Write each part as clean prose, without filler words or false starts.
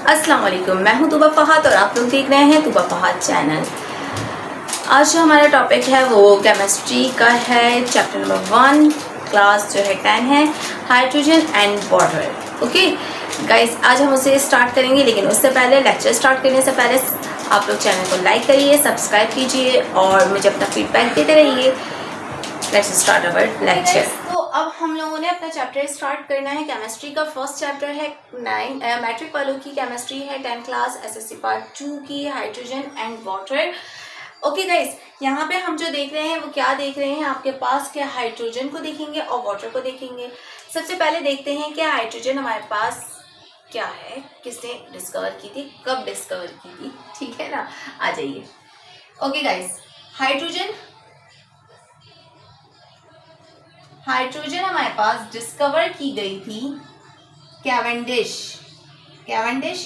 अस्सलाम वालेकुम, मैं हूं तुबा फहाद और आप लोग देख रहे हैं तुबा फहाद चैनल। आज जो हमारा टॉपिक है वो केमिस्ट्री का है, चैप्टर नंबर 1, क्लास जो है 10 है, hydrogen and water. Okay guys, आज हम उसे स्टार्ट करेंगे, लेकिन उससे पहले लेक्चर स्टार्ट करने से पहले आप लोग चैनल को लाइक करिए, सब्सक्राइब कीजिए और मुझे अपना फीडबैक देते रहिए। Let's start our lecture. तो अब हम लोगों ने अपना चैप्टर स्टार्ट करना है। केमिस्ट्री का फर्स्ट चैप्टर है 9 मैट्रिक वालों की केमिस्ट्री है, 10 क्लास एसएससी पार्ट 2 की, hydrogen and water. Okay guys, यहाँ पे हम जो देख रहे हैं वो क्या देख रहे हैं आपके पास, क्या हाइड्रोजन को देखेंगे और वाटर को देखेंगे। सबसे पहले देखते हैं कि हाइड्रोजन हमारे पास क्या है, किसने डिस्कवर की थी, कब डिस्कवर की थी, ठीक है ना। आ जाइए। ओके गाइस, हाइड्रोजन हमारे पास डिस्कवर की गई थी कैवेंडिश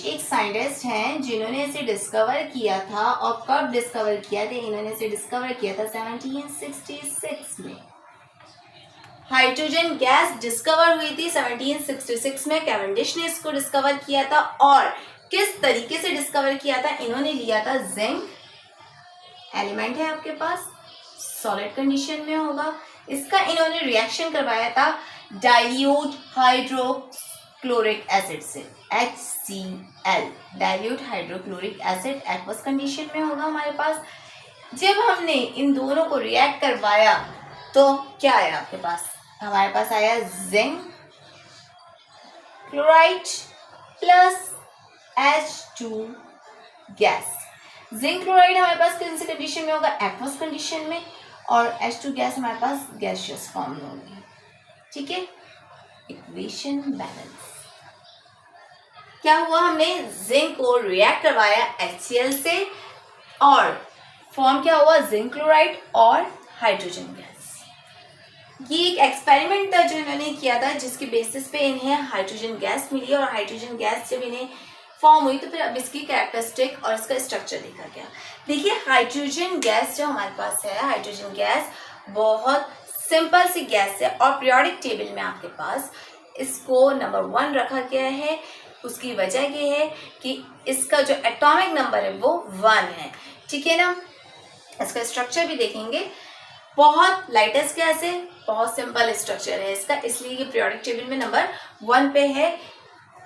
एक साइंटिस्ट हैं जिन्होंने इसे डिस्कवर किया था। और कब डिस्कवर किया था इन्होंने इसे डिस्कवर किया था 1766 में। हाइड्रोजन गैस डिस्कवर हुई थी 1766 में, कैवेंडिश ने इसको डिस्कवर किया था। और किस तरीके से डिस्कवर किया था, इन्होंने लिया था जिंक एलिमेंट है आपके पास, सॉलिड कंडीशन में होगा, इसका इन्होंने रिएक्शन करवाया था डाइल्यूट हाइड्रोक्लोरिक एसिड से, HCl, dilute hydrochloric acid aqueous condition में होगा हमारे पास। जब हमने इन दोनों को रिएक्ट करवाया तो क्या आया आपके पास, हमारे पास आया zinc chloride plus H2 gas. Zinc chloride हमारे पास कौन सी कंडीशन में होगा, एक्वस कंडीशन में, और H2 गैस हमारे पास गैसियस फॉर्म में होगी, ठीक है। इक्वेशन बैलेंस क्या हुआ, हमने जिंक को रिएक्ट करवाया HCl से और फॉर्म क्या हुआ, जिंक क्लोराइड और हाइड्रोजन गैस। ये एक एक्सपेरिमेंट था जो इन्होंने किया था, जिसके बेसिस पे इन्हें हाइड्रोजन गैस मिली। और हाइड्रोजन गैस जब इन्हें फॉर्म हुई तो फिर अब इसकी कैरेक्टरिस्टिक और इसका स्ट्रक्चर देखा गया। देखिए, हाइड्रोजन गैस जो हमारे पास है, हाइड्रोजन गैस बहुत सिंपल सी गैस है और पीरियोडिक टेबल में आपके पास इसको नंबर 1 रखा गया है। उसकी वजह ये है कि इसका जो एटॉमिक नंबर है वो 1 है, ठीक है ना। इसका स्ट्रक्चर भी देखेंगे, बहुत लाइटेस्ट गैस है, बहुत सिंपल स्ट्रक्चर है इसका, इसलिए ये पीरियोडिक टेबल में नंबर 1 पे है।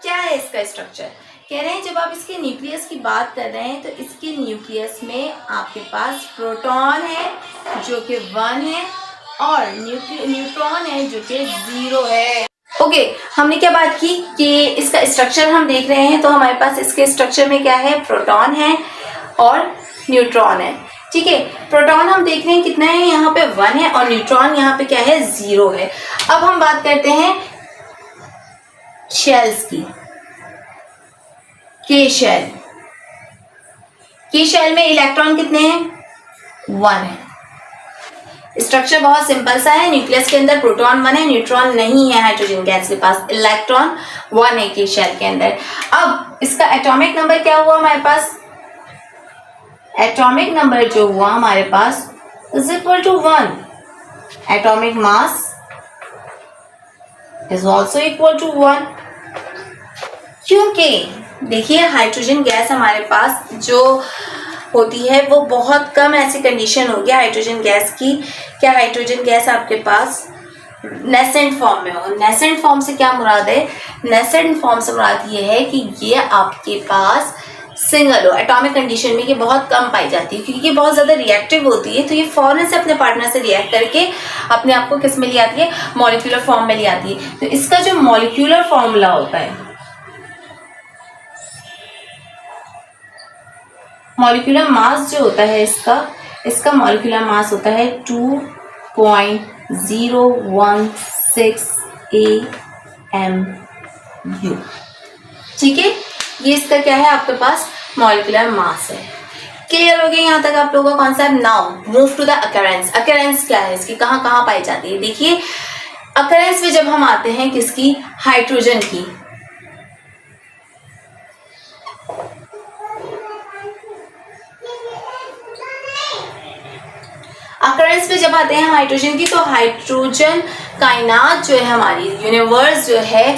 क्या है इसका स्ट्रक्चर, कह रहे हैं जब आप इसके न्यूक्लियस की बात कर रहे हैं तो इसके न्यूक्लियस में आपके पास प्रोटॉन है जो कि 1 है और न्यूट्रॉन है जो कि 0 है। ओके, हमने क्या बात की कि इसका स्ट्रक्चर हम देख रहे हैं, तो हमारे पास इसके स्ट्रक्चर में क्या है, प्रोटॉन है और न्यूट्रॉन है, ठीक है। प्रोटॉन हम देख रहे हैं कितना है, यहाँ पे 1 है और न्यूट्रॉन यहाँ पे क्या है, 0 है। अब हम बात करते हैं शेल्स की। के शेल में इलेक्ट्रॉन कितने हैं, 1 है। स्ट्रक्चर बहुत सिंपल सा है, न्यूक्लियस के अंदर प्रोटॉन 1 है, न्यूट्रॉन नहीं है हाइड्रोजन गैस के पास, इलेक्ट्रॉन 1 है के शेल के अंदर। अब इसका एटॉमिक नंबर क्या हुआ हमारे पास, एटॉमिक नंबर जो हुआ हमारे पास is equal to 1। Atomic mass is also equal to 1, क्योंकि देखिए हाइड्रोजन गैस हमारे पास जो होती है वो बहुत कम ऐसी कंडीशन होगी हाइड्रोजन गैस की, क्या हाइड्रोजन गैस आपके पास नेसेंट फॉर्म में हो। नेसेंट फॉर्म से क्या मुराद है, नेसेंट फॉर्म से मुराद ये है कि ये आपके पास सिंगल हो, एटॉमिक कंडीशन में ये बहुत कम पाई जाती है, क्योंकि ये बहुत ज़्यादा रिएक्टिव होती है, तो ये फौरन से अपने पार्टनर से रिएक्ट करके अपने आप को किस में ले आती है, मॉलिक्यूलर फॉर्म में ले आती है। तो इसका जो मॉलिक्यूलर फॉर्मूला होता है, मॉलिक्यूलर मास जो होता है इसका मॉलिक्यूलर मास होता है 2.016 AMU, ठीक है। ये इसका क्या है आपके पास, मॉलिक्यूलर मास है। क्लियर हो गया यहाँ तक आप लोगों का concept. Now move to the occurrence. Occurrence क्या है इसकी, कहाँ कहाँ पाई जाती है। देखिए, अकरेंस में जब हम आते हैं किसकी, हाइड्रोजन की, अकरेंस पे जब आते हैं हाइड्रोजन की, तो हाइड्रोजन कायनात जो है हमारी यूनिवर्स जो है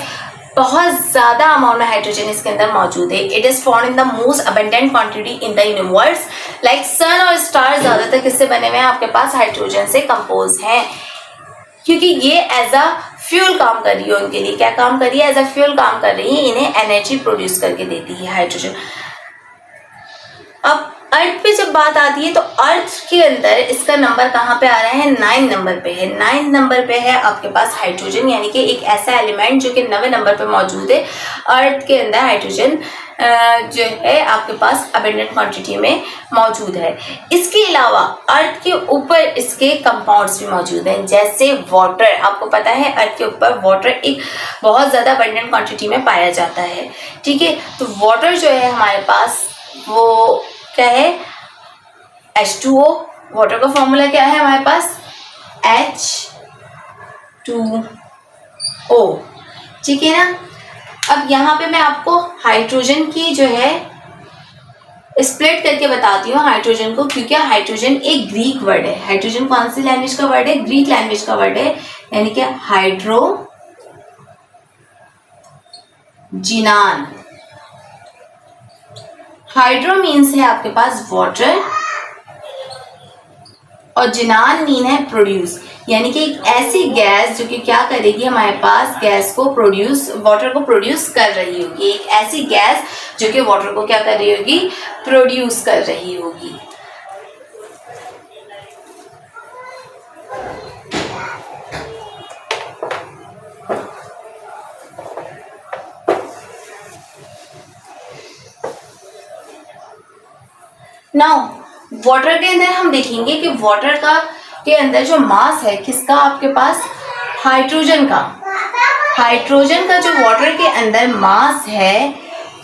बहुत ज़्यादा अमाउंट में हाइड्रोजन इसके अंदर मौजूद है। It is found in the most abundant quantity in the universe. Like sun और स्टार ज़्यादातर किससे बने हुए हैं, आपके पास हाइड्रोजन से कंपोज हैं, क्योंकि ये एज अ फ्यूल काम कर रही है उनके लिए। क्या काम कर रही है, एज अ फ्यूल काम कर रही है, इन्हें एनर्जी प्रोड्यूस करके देती है हाइड्रोजन। अब अर्थ पे जब बात आती है तो अर्थ के अंदर इसका नंबर कहाँ पे आ रहा है, 9 नंबर पे है। 9 नंबर पे है आपके पास हाइड्रोजन, यानी कि एक ऐसा एलिमेंट जो कि 9वें नंबर पे मौजूद है। अर्थ के अंदर हाइड्रोजन जो है आपके पास अबेंडेंट क्वांटिटी में मौजूद है। इसके अलावा अर्थ के ऊपर इसके कंपाउंड्स भी मौजूद हैं, जैसे वाटर। आपको पता है अर्थ के ऊपर वाटर एक बहुत ज़्यादा अबेंडेंट क्वांटिटी में पाया जाता है, ठीक है। तो वाटर जो है हमारे पास वो क्या है, H2O। वाटर का फॉर्मूला क्या है हमारे पास, H2O, ठीक है ना। अब यहाँ पे मैं आपको हाइड्रोजन की जो है स्प्लिट करके बताती हूँ हाइड्रोजन को, क्योंकि हाइड्रोजन एक ग्रीक वर्ड है। हाइड्रोजन कौन सी लैंग्वेज का वर्ड है, ग्रीक लैंग्वेज का वर्ड है, यानी कि हाइड्रोजिनान। हाइड्रो मीन्स है आपके पास वाटर और जिनान मीन है प्रोड्यूस, यानी कि एक ऐसी गैस जो कि क्या करेगी, हमारे पास गैस को प्रोड्यूस, वाटर को प्रोड्यूस कर रही होगी। एक ऐसी गैस जो कि वाटर को क्या कर रही होगी, प्रोड्यूस कर रही होगी। नाउ वाटर के अंदर हम देखेंगे कि वाटर का के अंदर जो मास है किसका, आपके पास हाइड्रोजन का। हाइड्रोजन का जो वाटर के अंदर मास है,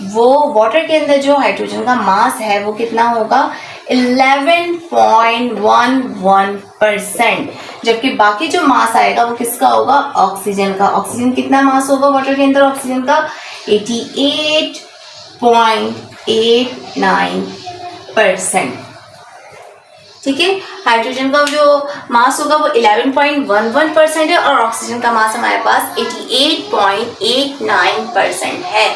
वो वाटर के अंदर जो हाइड्रोजन का मास है वो कितना होगा, 11.11%। जबकि बाकी जो मास आएगा वो किसका होगा, ऑक्सीजन का। ऑक्सीजन कितना मास होगा वाटर के अंदर, ऑक्सीजन का 88.89%, ठीक है। हाइड्रोजन का जो मास होगा वो 11.11% है और ऑक्सीजन का मास हमारे पास 88.89% है।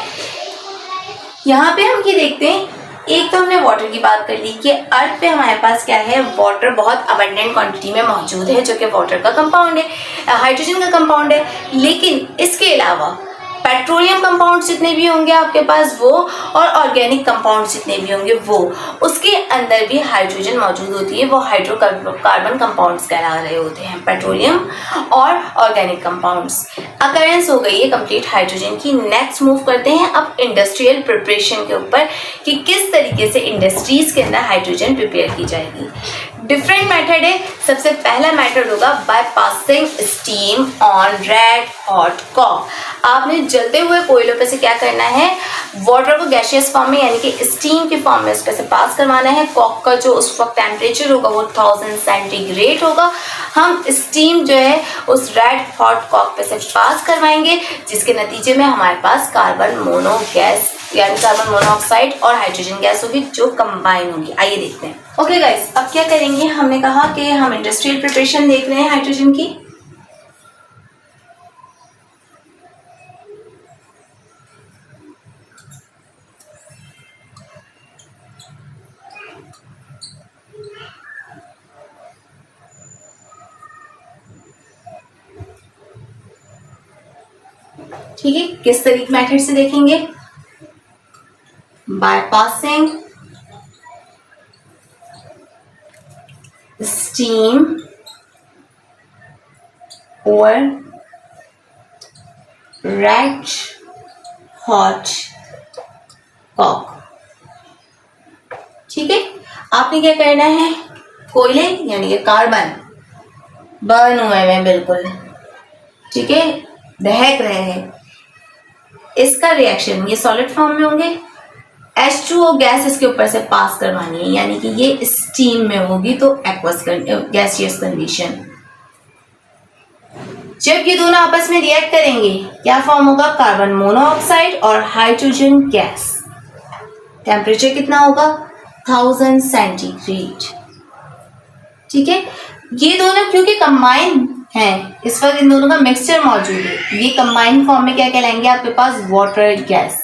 यहाँ पे हम ये देखते हैं, एक तो हमने वाटर की बात कर ली कि अर्थ पे हमारे पास क्या है, वाटर बहुत अबंडेंट क्वांटिटी में मौजूद है, जो कि वाटर का कंपाउंड है, हाइड्रोजन का कंपाउंड है। लेकिन इसके अलावा पेट्रोलियम कंपाउंड जितने भी होंगे आपके पास वो, और ऑर्गेनिक कंपाउंड जितने भी होंगे वो, उसके अंदर भी हाइड्रोजन मौजूद होती है। वो हाइड्रोकार्बन कंपाउंड्स कहला रहे होते हैं, पेट्रोलियम और ऑर्गेनिक कंपाउंड्स। अकरेंस हो गई है कंप्लीट हाइड्रोजन की। नेक्स्ट मूव करते हैं अब इंडस्ट्रियल प्रिपरेशन के ऊपर कि किस तरीके से इंडस्ट्रीज के अंदर हाइड्रोजन प्रिपेयर की जाएगी। डिफरेंट मेथड है। सबसे पहला मेथड होगा by passing steam on red hot coke. आपने जलते हुए कोयलों पे से क्या करना है, वाटर को गैसियस फॉर्म में यानी कि स्टीम के फॉर्म में उसपे से पास करवाना है। कॉक का जो उस वक्त टेम्परेचर होगा वो 1000 सेंटीग्रेड होगा। हम स्टीम जो है उस रेड हॉट कॉक पे से पास करवाएंगे, जिसके नतीजे में हमारे पास कार्बन मोनो गैस यानी कार्बन मोनोऑक्साइड और हाइड्रोजन गैस होगी जो कंबाइन होगी। आइए देखते हैं। ओके गाइस, अब क्या करेंगे, हमने कहा कि हम इंडस्ट्रियल प्रिपरेशन देख रहे हैं हाइड्रोजन की। ठीक है, किस तरीके मेथड से देखेंगे, बाय पासिंग स्टीम और रेड हॉट कॉक। ठीक है, आपने क्या करना है, कोयले यानी कि कार्बन बर्न हुए हैं बिल्कुल, ठीक है, दहक रहे हैं। इसका रिएक्शन ये सॉलिड फॉर्म में होंगे। H2O गैस इसके ऊपर से पास करवानी है, यानी कि ये स्टीम में होगी तो एक्वस गैसियस कंडीशन। जब ये दोनों आपस में रिएक्ट करेंगे क्या फॉर्म होगा, कार्बन मोनोऑक्साइड और हाइड्रोजन गैस। टेम्परेचर कितना होगा, 1000 सेंटीग्रेड। ठीक है, ये दोनों क्योंकि कंबाइन हैं, इस वक्त इन दोनों का मिक्सचर मौजूद है, ये कंबाइंड फॉर्म में क्या कहलाएंगे आपके पास? Water gas.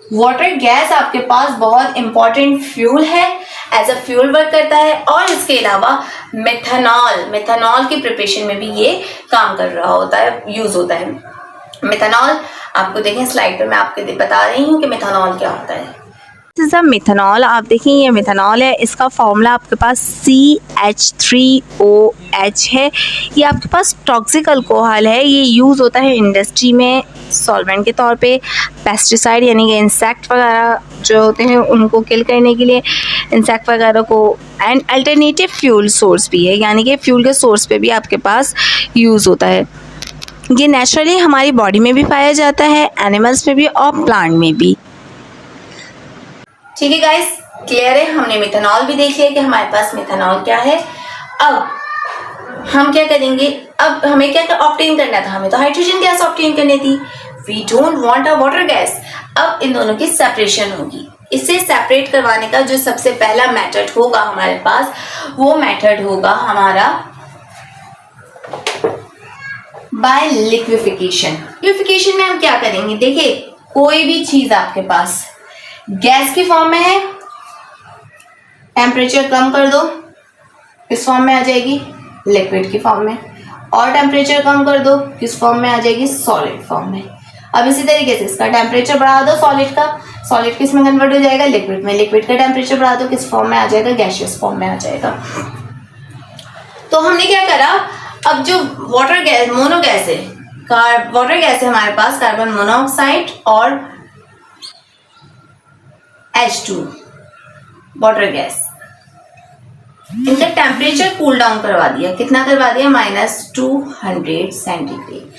वाटर गैस आपके पास बहुत इंपॉर्टेंट फ्यूल है, एज अ फ्यूल वर्क करता है। और इसके अलावा मेथनॉल की प्रिपरेशन में भी ये काम कर रहा होता है, यूज होता है। मेथनॉल आपको देखें स्लाइड पे मैं आपको बता रही हूँ कि मेथनॉल क्या होता है। This is a methanol. आप देखें ये मिथेनॉल है, इसका फॉर्मूला आपके पास CH3OH है। ये आपके पास टॉक्सिक अल्कोहल है, ये यूज़ होता है इंडस्ट्री में सॉल्वेंट के तौर पे, पेस्टिसाइड यानी कि इंसेक्ट वगैरह जो होते हैं उनको किल करने के लिए, इंसेक्ट वगैरह को। एंड अल्टरनेटिव फ्यूल सोर्स भी है, यानी कि फ्यूल के सोर्स पे भी आपके पास यूज़ होता है। ये नेचुरली हमारी बॉडी में भी पाया जाता है, एनिमल्स में भी और प्लांट में भी। ठीक है गाइस, क्लियर है? हमने मिथेनॉल भी देख लिया कि हमारे पास मिथेनॉल क्या है। अब हम क्या करेंगे? अब हमें क्या ऑब्टेन करना था? हमें तो हाइड्रोजन गैस ऑब्टेन करनी थी। We don't want a water gas. अब इन दोनों की सेपरेशन होगी। इसे सेपरेट करवाने का जो सबसे पहला मेथड होगा हमारे पास, वो मेथड होगा हमारा बाय लिक्विफिकेशन। लिक्विफिकेशन में हम क्या करेंगे? देखिए, कोई भी चीज आपके पास गैस की फॉर्म में है, टेम्परेचर कम कर दो, किस फॉर्म में आ जाएगी? लिक्विड की फॉर्म में। और टेम्परेचर कम कर दो, किस फॉर्म में आ जाएगी? सॉलिड फॉर्म में। अब इसी तरीके से इसका टेम्परेचर बढ़ा दो सॉलिड का, सॉलिड किस में कन्वर्ट हो जाएगा? लिक्विड में। लिक्विड का टेम्परेचर बढ़ा दो, किस फॉर्म में आ जाएगा? गैसियस फॉर्म में आ जाएगा। तो हमने क्या करा? अब जो वाटर गैस, मोनो गैस है, वाटर गैस है हमारे पास, कार्बन मोनोऑक्साइड और H2 वाटर गैस, इनका टेम्परेचर कूल डाउन करवा दिया। कितना करवा दिया? -200 सेंटीग्रेड।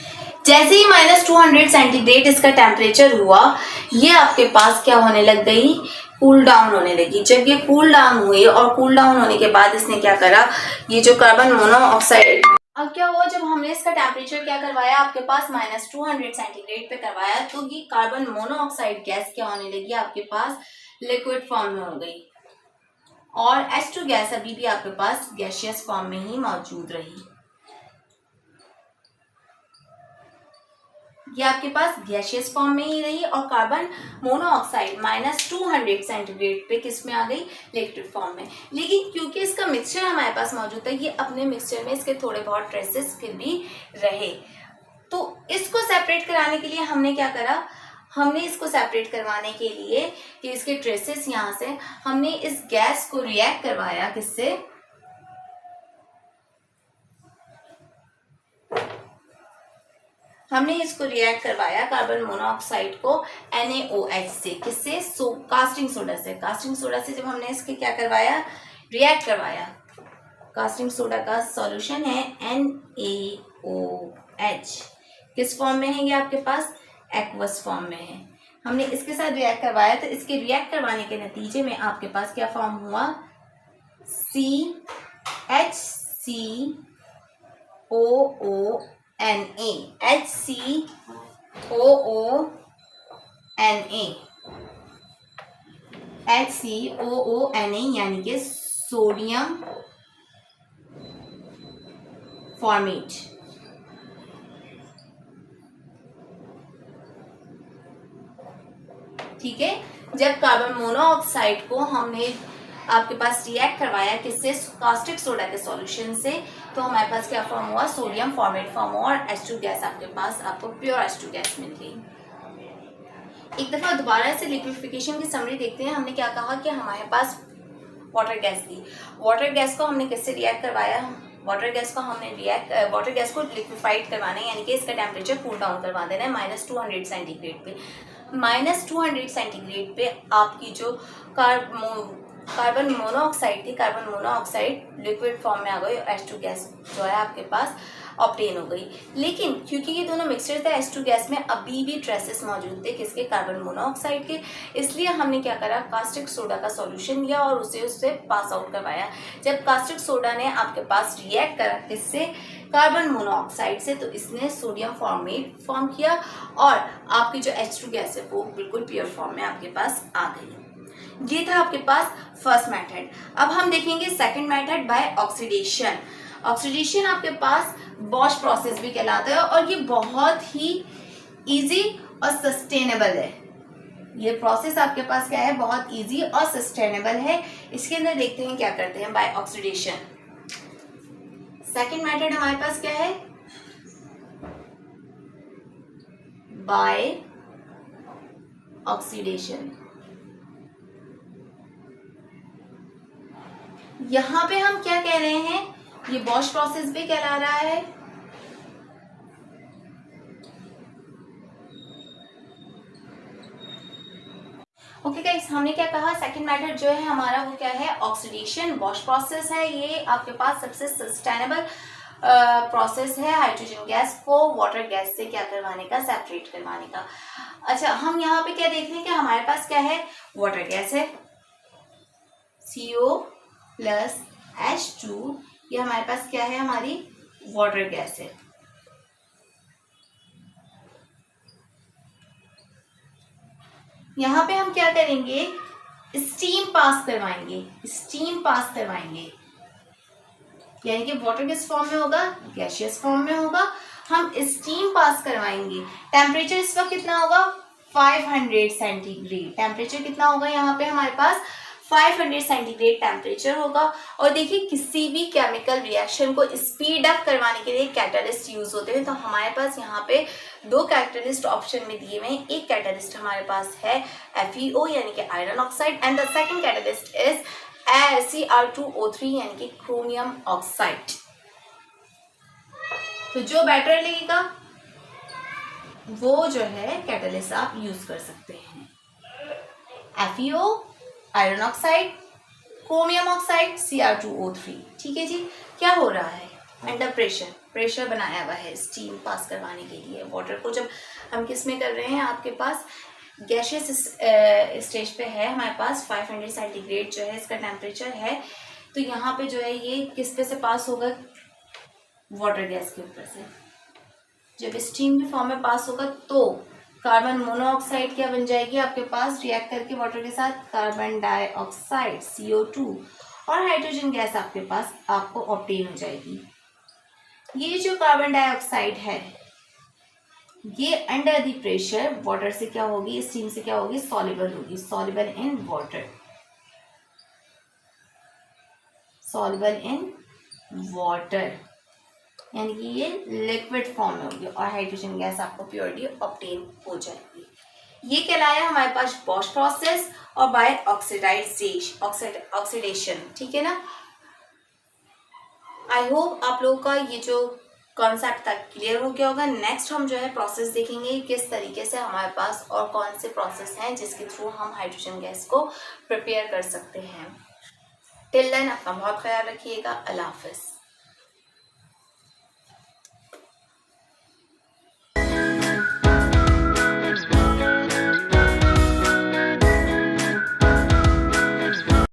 जैसे ही -200 सेंटीग्रेड इसका टेम्परेचर हुआ, ये आपके पास क्या होने लग गई? कूल डाउन होने लगी। जब ये कूल डाउन हुई और कूल डाउन होने के बाद इसने क्या करा? ये जो कार्बन मोनोऑक्साइड, अब क्या हुआ जब हमने इसका टेम्परेचर क्या करवाया आपके पास -200 सेंटीग्रेड पे करवाया, तो ये कार्बन मोनोऑक्साइड गैस क्या होने लगी आपके पास? लिक्विड फॉर्म में हो गई। और H2 गैस अभी भी आपके पास गैसियस फॉर्म में ही मौजूद रही। ये आपके पास गैसियस फॉर्म में ही रही और कार्बन मोनोऑक्साइड -200 सेंटीग्रेड पे किस में आ गई? लिक्विड फॉर्म में। लेकिन क्योंकि इसका मिक्सचर हमारे पास मौजूद है, ये अपने मिक्सचर में इसके थोड़े बहुत ट्रेसेस फिर भी रहे। तो इसको सेपरेट कराने के लिए हमने क्या करा? हमने इसको सेपरेट करवाने के लिए कि इसके ट्रेसेस यहाँ से, हमने इस गैस को रिएक्ट करवाया किससे? हमने इसको रिएक्ट करवाया कार्बन मोनोऑक्साइड को NaOH से। किससे? कास्टिंग सोडा से। कास्टिंग सोडा से जब हमने इसके क्या करवाया? रिएक्ट करवाया। कास्टिंग सोडा का सॉल्यूशन है NaOH। किस फॉर्म में है ये आपके पास? एक्वस फॉर्म में है। हमने इसके साथ रिएक्ट करवाया, तो इसके रिएक्ट करवाने के नतीजे में आपके पास क्या फॉर्म हुआ? HCOONA। HCOONA यानी कि सोडियम फॉर्मेट। ठीक है, जब कार्बन मोनोऑक्साइड को हमने आपके पास रिएक्ट करवाया किससे? कास्टिक सोडा के सॉल्यूशन से, तो हमारे पास क्या फॉर्म हुआ? सोडियम फॉर्मेट फॉर्म हुआ और H2 गैस आपके पास, आपको प्योर H2 गैस मिल गई। एक दफा दोबारा से लिक्विफिकेशन की समरी देखते हैं। हमने क्या कहा कि हमारे पास वाटर गैस थी। वाटर गैस को हमने किससे रिएक्ट करवाया? वाटर गैस को लिक्विफाइड करवाना है, यानी कि इसका टेम्परेचर कूल डाउन करवा देना है -200 सेंटीग्रेड पे। -200 सेंटीग्रेड पे आपकी जो कार्बन मोनोऑक्साइड थी, कार्बन मोनोऑक्साइड लिक्विड फॉर्म में आ गई और H2 गैस जो है आपके पास ऑब्टेन हो गई। लेकिन क्योंकि ये दोनों मिक्सचर थे, H2 गैस में अभी भी ट्रेसेस मौजूद थे किसके? कार्बन मोनोऑक्साइड के। इसलिए हमने क्या करा? कास्टिक सोडा का सॉल्यूशन लिया और उससे पास आउट करवाया। जब कास्टिक सोडा ने आपके पास रिएक्ट करा किससे? कार्बन मोनोऑक्साइड से, तो इसने सोडियम फॉर्मेट फॉर्म किया और आपकी जो H2 गैस है वो बिल्कुल प्योर फॉर्म में आपके पास आ गई। ये था आपके पास फर्स्ट मेथड। अब हम देखेंगे second method by oxidation. Oxidation आपके पास बॉश प्रोसेस भी कहलाता है और ये बहुत ही इजी और सस्टेनेबल है। ये प्रोसेस आपके पास क्या है, बहुत इजी और सस्टेनेबल है। इसके अंदर देखते हैं क्या करते हैं बाय ऑक्सीडेशन। सेकेंड मेथड हमारे पास क्या है, बाय ऑक्सीडेशन। यहां पे हम क्या कह रहे हैं, ये बॉश प्रोसेस भी कहला रहा है। ओके गाइस, हमने क्या कहा, सेकंड मेथड जो है हमारा वो क्या है, ऑक्सीडेशन बॉश प्रोसेस है। ये आपके पास सबसे सस्टेनेबल प्रोसेस है हाइड्रोजन गैस को वाटर गैस से क्या करवाने का, सेपरेट करवाने का। अच्छा, हम यहाँ पे क्या देख रहे हैं कि हमारे पास क्या है, वाटर गैस है CO प्लस H2, ये हमारे पास क्या है, हमारी वाटर गैस है। यहाँ पे हम क्या करेंगे, स्टीम पास करवाएंगे, स्टीम पास करवाएंगे, यानी कि वाटर किस फॉर्म में होगा, गैसियस फॉर्म में होगा। हम स्टीम पास करवाएंगे। टेम्परेचर इस वक्त कितना होगा, 500 सेंटीग्रेड। टेम्परेचर कितना होगा यहाँ पे हमारे पास, 500 सेंटीग्रेड टेम्परेचर होगा। और देखिए, किसी भी केमिकल रिएक्शन को स्पीड अप करवाने के लिए कैटलिस्ट यूज होते हैं। तो हमारे पास यहाँ पे 2 कैटलिस्ट ऑप्शन में दिए हुए हैं। एक कैटलिस्ट हमारे पास है FeO यानी कि iron oxide, and the second catalyst is Cr2O3 यानी कि क्रोमियम ऑक्साइड। तो जो बेटर लगेगा वो जो है कैटलिस्ट आप यूज कर सकते हैं। FeO, iron oxide, chromium oxide, Cr2O3। ठीक है जी। क्या हो रहा है, अंडर प्रेशर बनाया हुआ है स्टीम पास करवाने के लिए। वाटर को जब हम किस में कर रहे हैं, आपके पास गैशियस स्टेज पे है, हमारे पास 500 सेंटीग्रेड जो है इसका टेम्परेचर है। तो यहाँ पे जो है ये किस पे से पास होगा, वाटर गैस के ऊपर से। जब स्टीम के फॉर्म में पास होगा तो कार्बन मोनोऑक्साइड क्या बन जाएगी आपके पास, रिएक्ट करके वाटर के साथ कार्बन डाइऑक्साइड CO2 और हाइड्रोजन गैस आपके पास आपको ऑब्टेन हो जाएगी। ये जो कार्बन डाइऑक्साइड है ये अंडर द प्रेशर वाटर से क्या होगी, स्टीम से क्या होगी, सॉल्युबल होगी, soluble in water, soluble in water, यानी कि ये लिक्विड फॉर्म में होगी और हाइड्रोजन गैस आपको प्योरिटी ऑब्टेन हो जाएगी। ये कहलाया हमारे पास बॉश प्रोसेस और बाय ऑक्सीडेशन। ठीक है ना। आई होप आप लोगों का ये जो कॉन्सेप्ट तक क्लियर हो गया होगा। नेक्स्ट हम जो है प्रोसेस देखेंगे किस तरीके से हमारे पास और कौन से प्रोसेस हैं जिसके थ्रू हम हाइड्रोजन गैस को प्रिपेयर कर सकते हैं। टिल देन अपना बहुत ख्याल रखिएगा। अल्लाह हाफिज़।